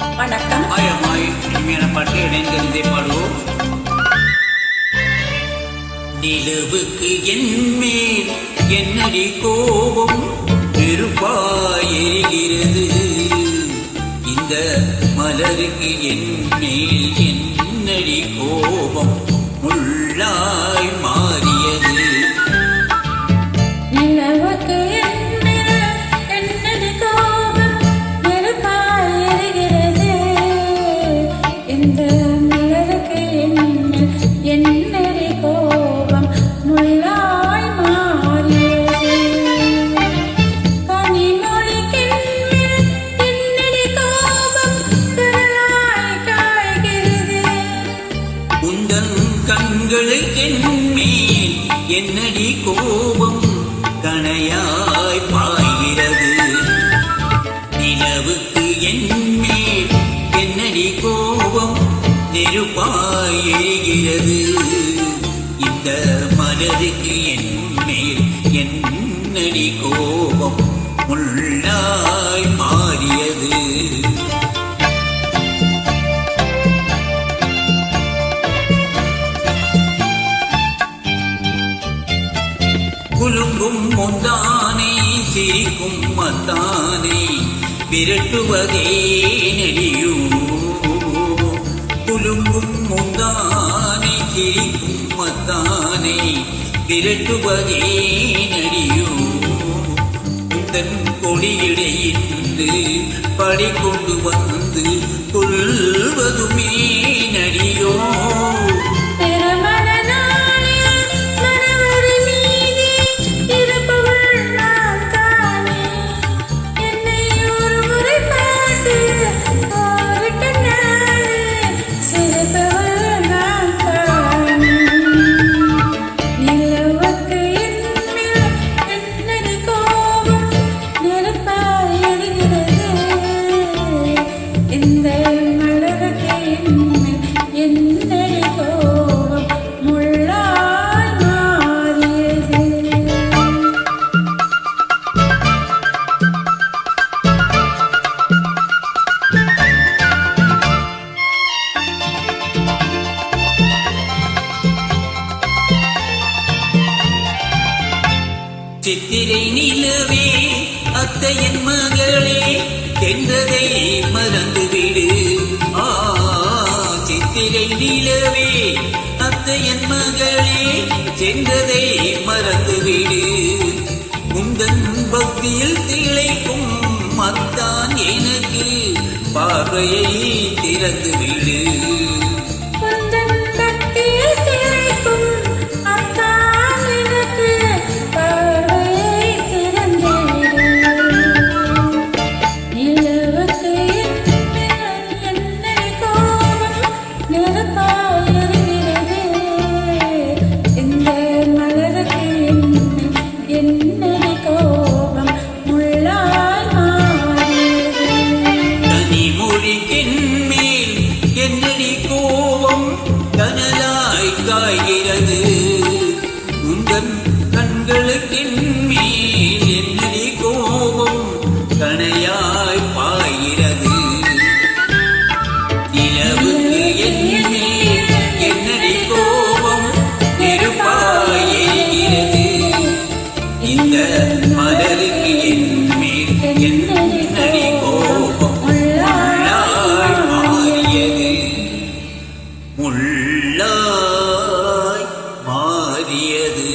வணக்கம். ஆயமாய் இனிமையான பாட்டு இணைந்திருந்தே பாடுவோம். நிலவுக்கு என்மேல் என்னடி கோபம் நெருப்பாயிருக்கிறது, இந்த மலருக்கு என்மேல் என்னடி கோபம் முள்ளாய் மாறியது. கண்களுக்கென்மேல் என்னடி கோபம் கணையாய் பாய்கிறது, நிலவுக்கு என்மேல் என்னடி கோபம் நெருப்பாய் எரிகிறது, இந்த மலருக்கு என்மேல் என்னடி கோபம் முள்ளாய் மாறியது. குலுங்கும் முந்தானை சிரிக்கும் மத்தானை விரட்டுவதே நெடியோ, குலுங்கும் முந்தானை சிரிக்கும் மத்தானை விரட்டுவதே நெடியோ, உந்தன் கொடியிடையின்று படை கொண்டு வந்து கொள்வதுமே நடியோ. சித்திரை நிலவே அத்தையன் மகளே என்றதை மறந்துவிடு, சித்திரை நிலவே அத்தையன் மகளே சென்றதை மறந்துவிடு, உந்தன் பக்தியில் திளைக்கும் மத்தான் எனக்கு பார்வையை திறந்துவிடு. என்னடி கோபம் கனலாய் காய்கிறது, உந்தன் கண்களுக்கென்மேல் என்னடி கோபம் கணையாய் பாய்கிறது, நிலவுக்கு என்மேல் என்னடி கோபம் நெருப்பாய் எரிகிறது, இந்த மலருக்கு என்மேல் என்னடி கோபம் முள்ளாய் மாறியது.